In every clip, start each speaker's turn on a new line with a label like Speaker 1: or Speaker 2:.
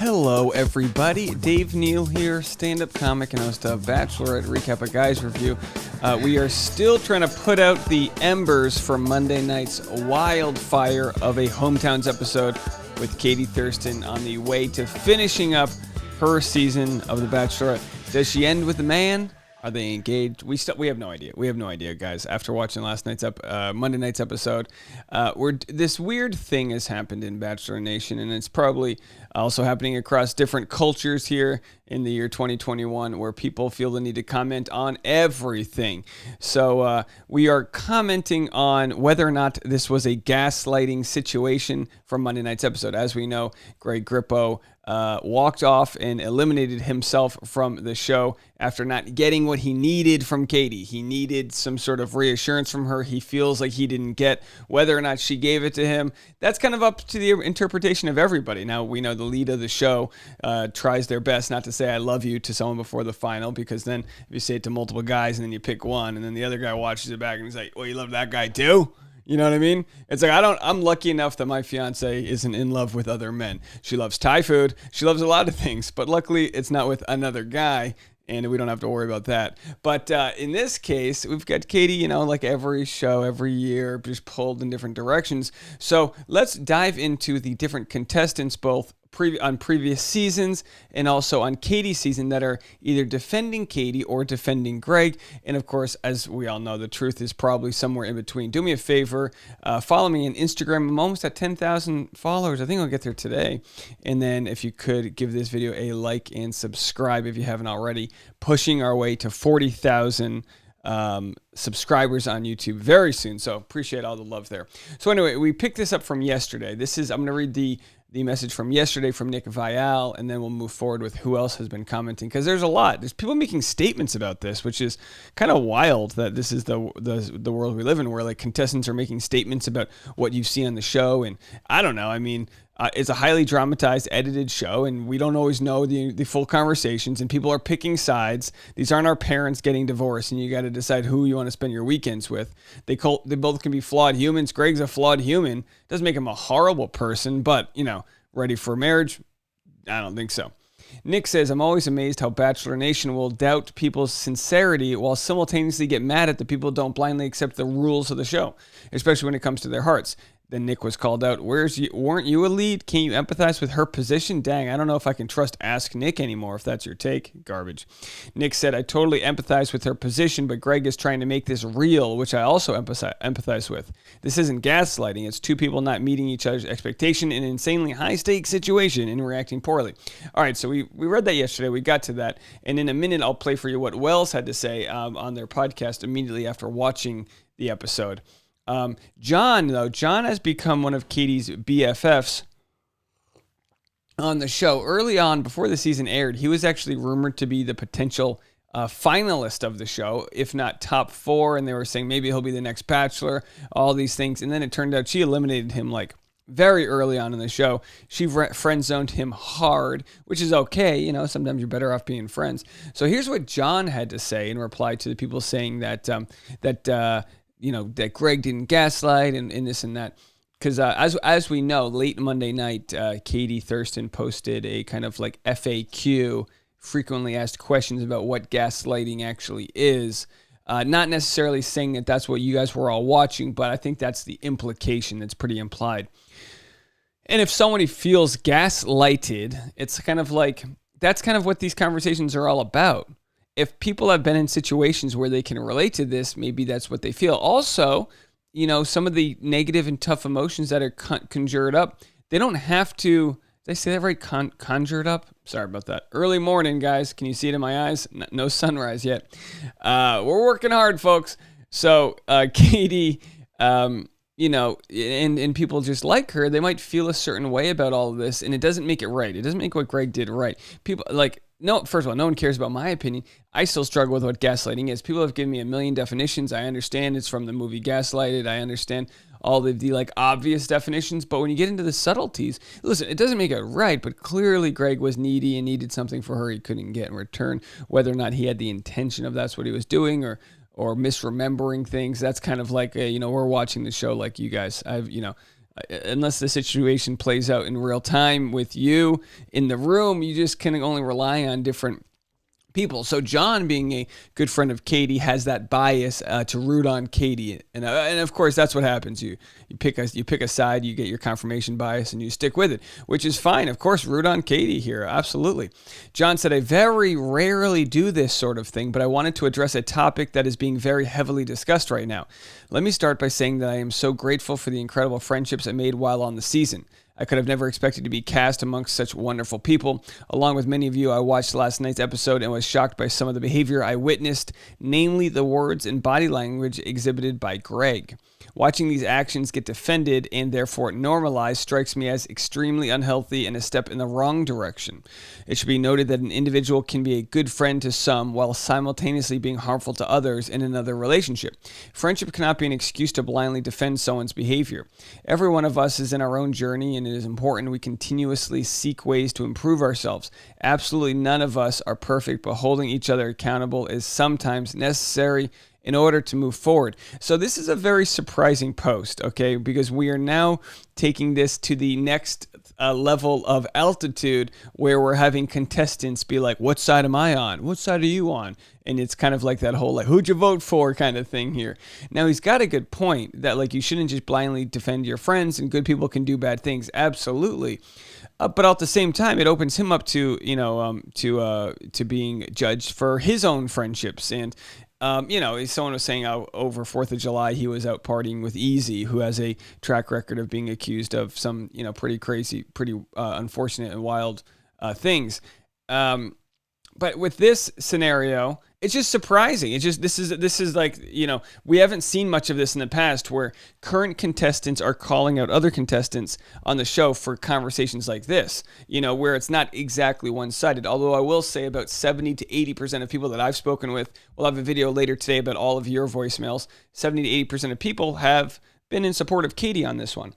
Speaker 1: Hello, everybody. Dave Neal here, stand-up comic and host of Bachelorette Recap a Guy's Review. We are still trying to put out the embers for Monday night's wildfire of a Hometowns episode with Katie Thurston on the way to finishing up her season of The Bachelorette. Does she end with the man? Are they engaged? We have no idea. We have no idea, guys. After watching last night's Monday night's episode, this weird thing has happened in Bachelor Nation, and it's probably also happening across different cultures here in the year 2021, where people feel the need to comment on everything. So we are commenting on whether or not this was a gaslighting situation from Monday night's episode. As we know, Grippo walked off and eliminated himself from the show after not getting what he needed from Katie. He needed some sort of reassurance from her. He feels like he didn't get whether or not she gave it to him. That's kind of up to the interpretation of everybody. Now, we know the lead of the show tries their best not to say I love you to someone before the final, because then if you say it to multiple guys and then you pick one and then the other guy watches it back and he's like, well, you love that guy too? You know what I mean? It's like, I'm lucky enough that my fiance isn't in love with other men. She loves Thai food. She loves a lot of things, but luckily it's not with another guy, and we don't have to worry about that. But in this case, we've got Katie, like every show, every year, just pulled in different directions. So let's dive into the different contestants, both on previous seasons and also on Katie's season, that are either defending Katie or defending Greg. And of course, as we all know, the truth is probably somewhere in between. Do me a favor, follow me on Instagram. I'm almost at 10,000 followers. I think I'll get there today. And then if you could give this video a like and subscribe if you haven't already, pushing our way to 40,000 subscribers on YouTube very soon. So appreciate all the love there. So anyway, we picked this up from yesterday. I'm going to read the message from yesterday from Nick Vial, and then we'll move forward with who else has been commenting, because there's a lot. There's people making statements about this, which is kind of wild that this is the world we live in, where like contestants are making statements about what you see on the show. And I don't know. I mean, it's a highly dramatized, edited show, and we don't always know the full conversations, and people are picking sides. These aren't our parents getting divorced, and you got to decide who you want to spend your weekends with. They both can be flawed humans. Greg's a flawed human. Doesn't make him a horrible person, but, ready for marriage? I don't think so. Nick says, I'm always amazed how Bachelor Nation will doubt people's sincerity while simultaneously get mad at the people who don't blindly accept the rules of the show, especially when it comes to their hearts. Then Nick was called out. Weren't you a lead? Can you empathize with her position? Dang, I don't know if I can trust Ask Nick anymore, if that's your take. Garbage. Nick said, I totally empathize with her position, but Greg is trying to make this real, which I also empathize with. This isn't gaslighting. It's two people not meeting each other's expectation in an insanely high-stakes situation and reacting poorly. All right, so we read that yesterday. We got to that. And in a minute, I'll play for you what Wells had to say on their podcast immediately after watching the episode. John has become one of Katie's BFFs on the show. Early on, before the season aired, he was actually rumored to be the potential finalist of the show, if not top 4, and they were saying maybe he'll be the next Bachelor, all these things, and then it turned out she eliminated him like very early on in the show. She friend-zoned him hard, which is okay. Sometimes you're better off being friends. So here's what John had to say in reply to the people saying that Greg didn't gaslight and this and that. Because as we know, late Monday night, Katie Thurston posted a kind of like FAQ, frequently asked questions about what gaslighting actually is. Not necessarily saying that that's what you guys were all watching, but I think that's the implication that's pretty implied. And if somebody feels gaslighted, it's kind of like, that's kind of what these conversations are all about. If people have been in situations where they can relate to this, maybe that's what they feel. Also, some of the negative and tough emotions that are conjured up, they don't have to, did I say that right? Conjured up? Sorry about that. Early morning, guys. Can you see it in my eyes? No sunrise yet. We're working hard, folks. So Katie, and people just like her, they might feel a certain way about all of this, and it doesn't make it right. It doesn't make what Greg did right. People first of all, no one cares about my opinion. I still struggle with what gaslighting is. People have given me a million definitions. I understand it's from the movie Gaslighted. I understand all of the obvious definitions, but when you get into the subtleties, listen, it doesn't make it right, but clearly Greg was needy and needed something for her he couldn't get in return. Whether or not he had the intention of that's what he was doing, or misremembering things, that's kind of like we're watching the show like you guys. unless the situation plays out in real time with you in the room, you just can only rely on different people. So John, being a good friend of Katie, has that bias to root on Katie, and of course that's what happens. You pick a side, you get your confirmation bias, and you stick with it, which is fine. Of course, root on Katie here, absolutely. John said, "I very rarely do this sort of thing, but I wanted to address a topic that is being very heavily discussed right now. Let me start by saying that I am so grateful for the incredible friendships I made while on the season. I could have never expected to be cast amongst such wonderful people. Along with many of you, I watched last night's episode and was shocked by some of the behavior I witnessed, namely the words and body language exhibited by Greg. Watching these actions get defended and therefore normalized strikes me as extremely unhealthy and a step in the wrong direction. It should be noted that an individual can be a good friend to some while simultaneously being harmful to others in another relationship. Friendship cannot be an excuse to blindly defend someone's behavior. Every one of us is in our own journey, and it is important we continuously seek ways to improve ourselves. Absolutely none of us are perfect, but holding each other accountable is sometimes necessary in order to move forward." So this is a very surprising post, okay, because we are now taking this to the next level of altitude where we're having contestants be like, "What side am I on? What side are you on?" And it's kind of like that whole like, "Who'd you vote for?" kind of thing here. Now he's got a good point that like you shouldn't just blindly defend your friends, and good people can do bad things, absolutely. But at the same time, it opens him up to to being judged for his own friendships. And someone was saying over 4th of July, he was out partying with Easy, who has a track record of being accused of some, pretty crazy, pretty unfortunate and wild things. But with this scenario, it's just surprising. It's just, this is like, we haven't seen much of this in the past where current contestants are calling out other contestants on the show for conversations like this, where it's not exactly one-sided. Although I will say about 70 to 80% of people that I've spoken with, we'll have a video later today about all of your voicemails, 70 to 80% of people have been in support of Katie on this one.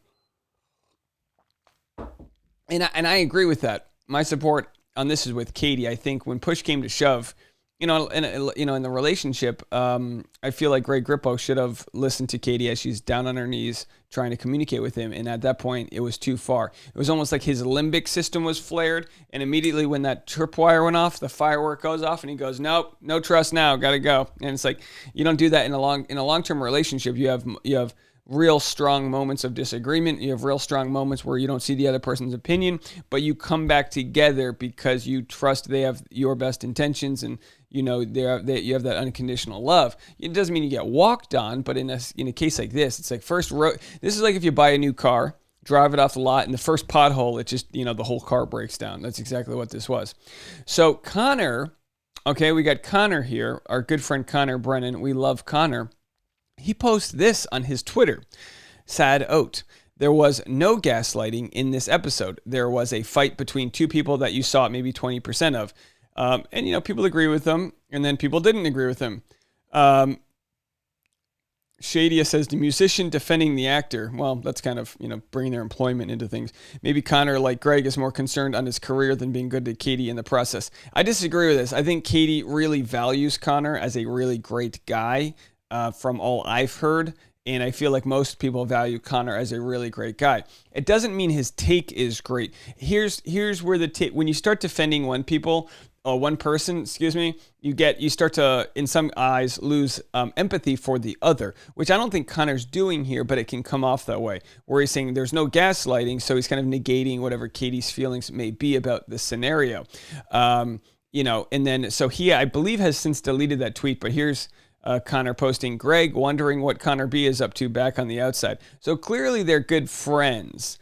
Speaker 1: And I agree with that. My support on this is with Katie. I think when push came to shove, in the relationship, I feel like Greg Grippo should have listened to Katie as she's down on her knees trying to communicate with him. And at that point, it was too far. It was almost like his limbic system was flared. And immediately when that tripwire went off, the firework goes off and he goes, "Nope, no trust now, gotta go." And it's like, you don't do that in a long-term relationship. You have real strong moments of disagreement. You have real strong moments where you don't see the other person's opinion, but you come back together because you trust they have your best intentions, and you have that unconditional love. It doesn't mean you get walked on, but in a case like this, it's like this is like if you buy a new car, drive it off the lot, and the first pothole, it just, the whole car breaks down. That's exactly what this was. So Connor, okay, we got Connor here, our good friend Connor Brennan. We love Connor. He posts this on his Twitter. Sad oat. There was no gaslighting in this episode. There was a fight between two people that you saw maybe 20% of. And people agree with them, and then people didn't agree with them. Shadia says, the musician defending the actor. Well, that's kind of, bringing their employment into things. Maybe Connor, like Greg, is more concerned on his career than being good to Katie in the process. I disagree with this. I think Katie really values Connor as a really great guy. From all I've heard, and I feel like most people value Connor as a really great guy. It doesn't mean his take is great. Here's where when you start defending one person, you start to, in some eyes, lose empathy for the other, which I don't think Connor's doing here, but it can come off that way, where he's saying there's no gaslighting, so he's kind of negating whatever Katie's feelings may be about the scenario. And then, so he, I believe, has since deleted that tweet, but here's Connor posting, Greg wondering what Connor B is up to back on the outside. So clearly they're good friends,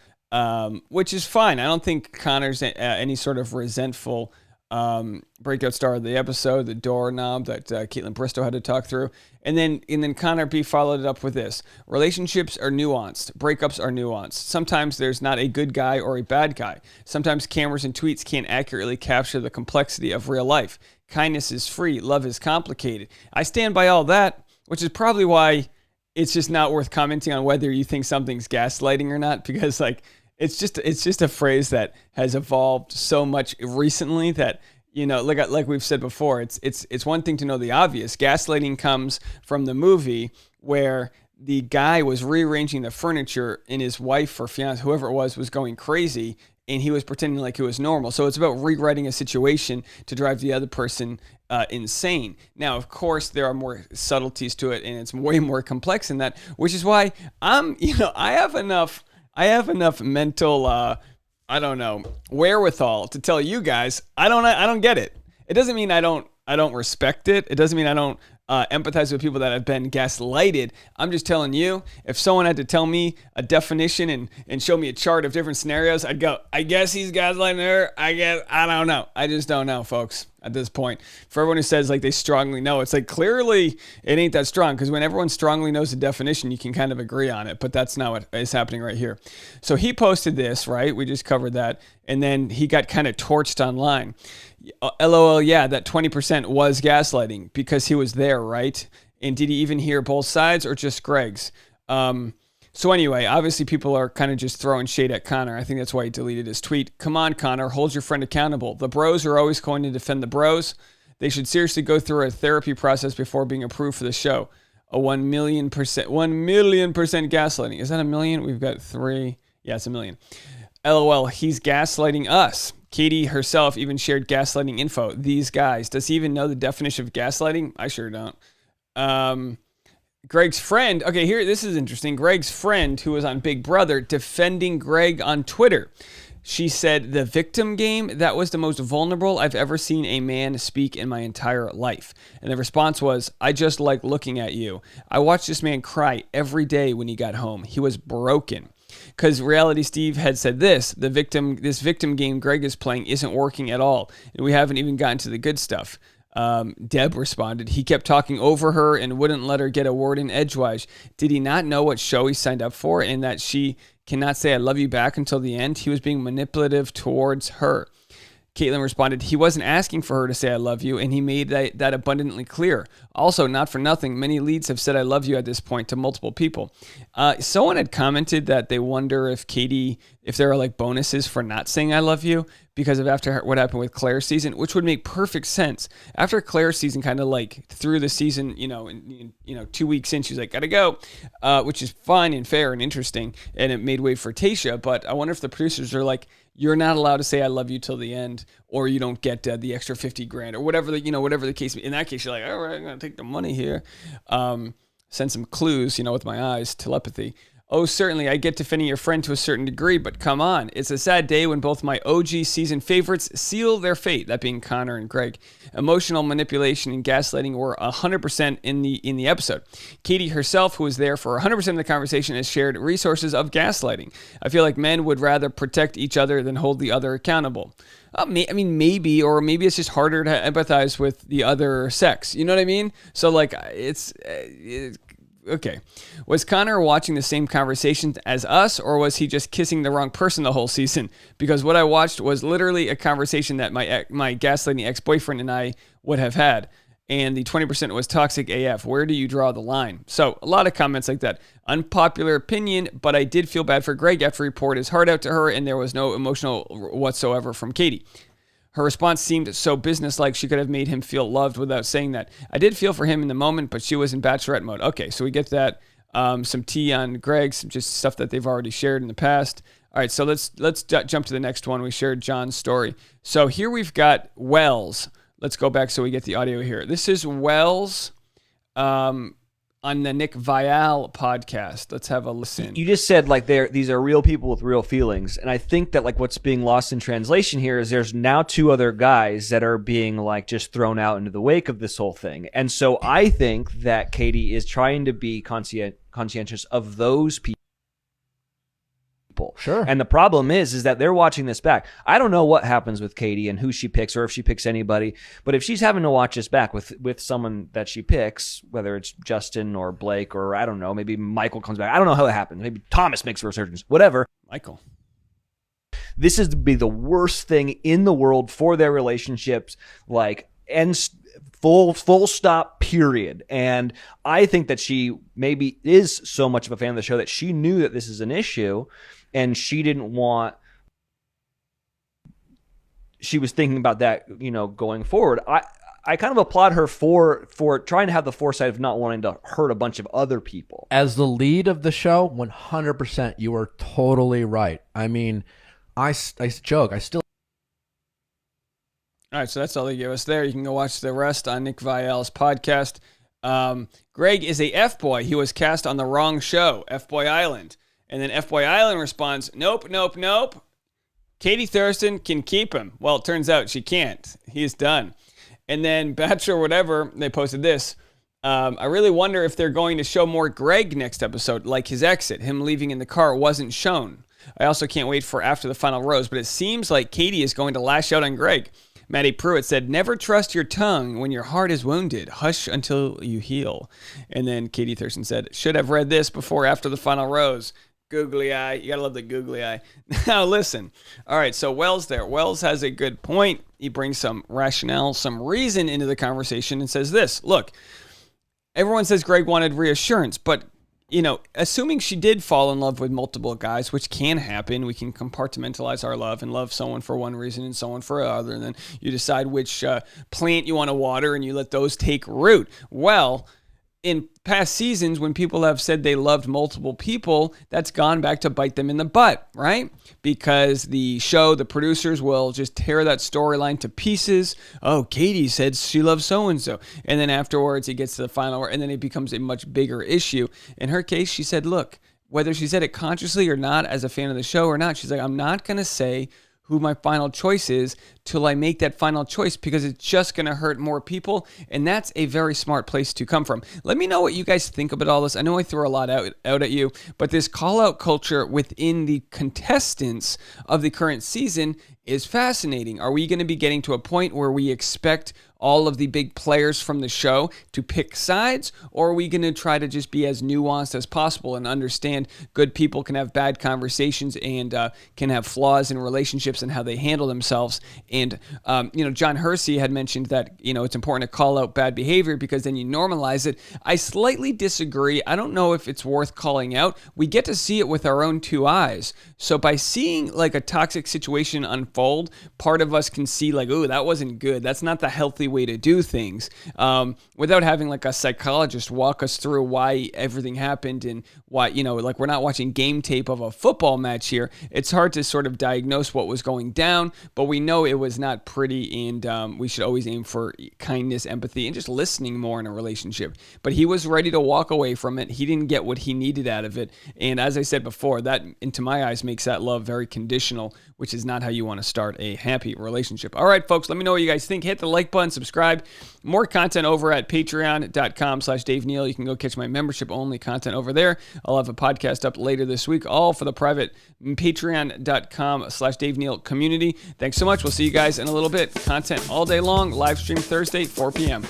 Speaker 1: which is fine. I don't think Connor's any sort of resentful breakout star of the episode, the doorknob that Caitlin Bristow had to talk through. And then Connor B followed it up with this. Relationships are nuanced. Breakups are nuanced. Sometimes there's not a good guy or a bad guy. Sometimes cameras and tweets can't accurately capture the complexity of real life. Kindness is free. Love is complicated. I stand by all that, which is probably why it's just not worth commenting on whether you think something's gaslighting or not, because it's just a phrase that has evolved so much recently that, like we've said before, it's one thing to know the obvious. Gaslighting comes from the movie where the guy was rearranging the furniture and his wife or fiance, whoever it was going crazy, and he was pretending like it was normal. So it's about rewriting a situation to drive the other person insane. Now, of course, there are more subtleties to it, and it's way more complex than that, which is why I have enough mental, wherewithal to tell you guys, I don't get it. It doesn't mean I don't respect it. It doesn't mean I don't empathize with people that have been gaslighted. I'm just telling you, if someone had to tell me a definition and show me a chart of different scenarios, I'd go, I guess he's gaslighting her. I don't know. I just don't know, folks, at this point. For everyone who says like they strongly know, it's like clearly it ain't that strong, because when everyone strongly knows the definition, you can kind of agree on it, but that's not what is happening right here. So he posted this, right? We just covered that. And then he got kind of torched online. LOL, yeah, that 20% was gaslighting because he was there, right? And did he even hear both sides or just Greg's? So anyway, obviously people are kind of just throwing shade at Connor. I think that's why he deleted his tweet. Come on, Connor, hold your friend accountable. The bros are always going to defend the bros. They should seriously go through a therapy process before being approved for the show. A 1 million percent gaslighting. Is that a million? We've got 3. Yeah, it's a million. LOL, he's gaslighting us. Katie herself even shared gaslighting info. These guys. Does he even know the definition of gaslighting? I sure don't. Greg's friend. Okay, here, this is interesting. Greg's friend, who was on Big Brother, defending Greg on Twitter. She said, the victim game, that was the most vulnerable I've ever seen a man speak in my entire life. And the response was, I just like looking at you. I watched this man cry every day when he got home. He was broken. Because Reality Steve had said this victim game Greg is playing isn't working at all. And we haven't even gotten to the good stuff. Deb responded, he kept talking over her and wouldn't let her get a word in edgewise. Did he not know what show he signed up for and that she cannot say I love you back until the end? He was being manipulative towards her. Caitlin responded, he wasn't asking for her to say I love you, and he made that abundantly clear. Also, not for nothing, many leads have said I love you at this point to multiple people. Someone had commented that they wonder if there are like bonuses for not saying I love you because of after what happened with Claire's season, which would make perfect sense. After Claire's season, kind of like through the season, 2 weeks in, she's like, gotta go, which is fine and fair and interesting, and it made way for Tayshia. But I wonder if the producers are like, you're not allowed to say I love you till the end, or you don't get the extra $50,000 or whatever the case. In that case, you're like, all right, I'm gonna take the money here. Send some clues, with my eyes, telepathy. Oh, certainly, I get defending your friend to a certain degree, but come on. It's a sad day when both my OG season favorites seal their fate, that being Connor and Greg. Emotional manipulation and gaslighting were 100% in the episode. Katie herself, who was there for 100% of the conversation, has shared resources of gaslighting. I feel like men would rather protect each other than hold the other accountable. Maybe it's just harder to empathize with the other sex. You know what I mean? So, like, it's okay. Was Connor watching the same conversation as us, or was he just kissing the wrong person the whole season? Because what I watched was literally a conversation that my gaslighting ex-boyfriend and I would have had. And the 20% was toxic AF. Where do you draw the line? So a lot of comments like that. Unpopular opinion, but I did feel bad for Greg after he poured his heart out to her, and there was no emotional whatsoever from Katie. Her response seemed so businesslike she could have made him feel loved without saying that. I did feel for him in the moment, but she was in Bachelorette mode. Okay, so we get that. Some tea on Greg, some just stuff that they've already shared in the past. All right, so let's jump to the next one. We shared John's story. So here we've got Wells. Let's go back so we get the audio here. This is Wells on the Nick Vial podcast. Let's have a listen.
Speaker 2: You just said like these are real people with real feelings, and I think that like what's being lost in translation here is there's now 2 other guys that are being like just thrown out into the wake of this whole thing, and so I think that Katie is trying to be conscientious of those people.
Speaker 3: Sure.
Speaker 2: And the problem is that they're watching this back. I don't know what happens with Katie and who she picks or if she picks anybody, but if she's having to watch this back with someone that she picks, whether it's Justin or Blake or I don't know, maybe Michael comes back. I don't know how it happens. Maybe Thomas makes a resurgence, whatever.
Speaker 1: Michael.
Speaker 2: This is to be the worst thing in the world for their relationships, like, and full stop, period. And I think that she maybe is so much of a fan of the show that she knew that this is an issue. And she was thinking about that, going forward. I kind of applaud her for trying to have the foresight of not wanting to hurt a bunch of other people.
Speaker 3: As the lead of the show, 100%, you are totally right. I mean, I joke. I still.
Speaker 1: All right, so that's all they give us there. You can go watch the rest on Nick Vial's podcast. Greg is a F-boy. He was cast on the wrong show, F-Boy Island. And then F-Boy Island responds, nope. Katie Thurston can keep him. Well, it turns out she can't. He is done. And then Bachelor whatever, they posted this. I really wonder if they're going to show more Greg next episode, like his exit. Him leaving in the car wasn't shown. I also can't wait for after the final rose, but it seems like Katie is going to lash out on Greg. Maddie Pruitt said, never trust your tongue when your heart is wounded. Hush until you heal. And then Katie Thurston said, should have read this before after the final rose. Googly eye. You got to love the googly eye. Now, listen. All right, so Wells there. Wells has a good point. He brings some rationale, some reason into the conversation and says this. Look, everyone says Greg wanted reassurance, but, you know, assuming she did fall in love with multiple guys, which can happen, we can compartmentalize our love and love someone for one reason and someone for another, and then you decide which plant you want to water and you let those take root. Well, in past seasons, when people have said they loved multiple people, that's gone back to bite them in the butt, right? Because the show, the producers will just tear that storyline to pieces. Oh, Katie said she loves so-and-so. And then afterwards, it gets to the final, and then it becomes a much bigger issue. In her case, she said, look, whether she said it consciously or not, as a fan of the show or not, she's like, I'm not going to say who my final choice is till I make that final choice because it's just going to hurt more people. And that's a very smart place to come from. Let me know what you guys think about all this. I know I threw a lot out at you, but this call-out culture within the contestants of the current season is fascinating. Are we going to be getting to a point where we expect all of the big players from the show to pick sides, or are we going to try to just be as nuanced as possible and understand good people can have bad conversations and can have flaws in relationships and how they handle themselves? And, John Hersey had mentioned that, it's important to call out bad behavior because then you normalize it. I slightly disagree. I don't know if it's worth calling out. We get to see it with our own two eyes. So by seeing like a toxic situation unfold, part of us can see like, oh, that wasn't good. That's not the healthy way to do things, without having like a psychologist walk us through why everything happened and why, like we're not watching game tape of a football match here. It's hard to sort of diagnose what was going down, but we know it was not pretty, and we should always aim for kindness, empathy, and just listening more in a relationship. But he was ready to walk away from it. He didn't get what he needed out of it. And as I said before, that, into my eyes, makes that love very conditional, which is not how you want to start a happy relationship. All right, folks, let me know what you guys think. Hit the like button, subscribe. More content over at patreon.com/Dave Neal. You can go catch my membership-only content over there. I'll have a podcast up later this week, all for the private patreon.com/Dave Neal community. Thanks so much. We'll see you guys in a little bit. Content all day long. Live stream Thursday, 4 p.m.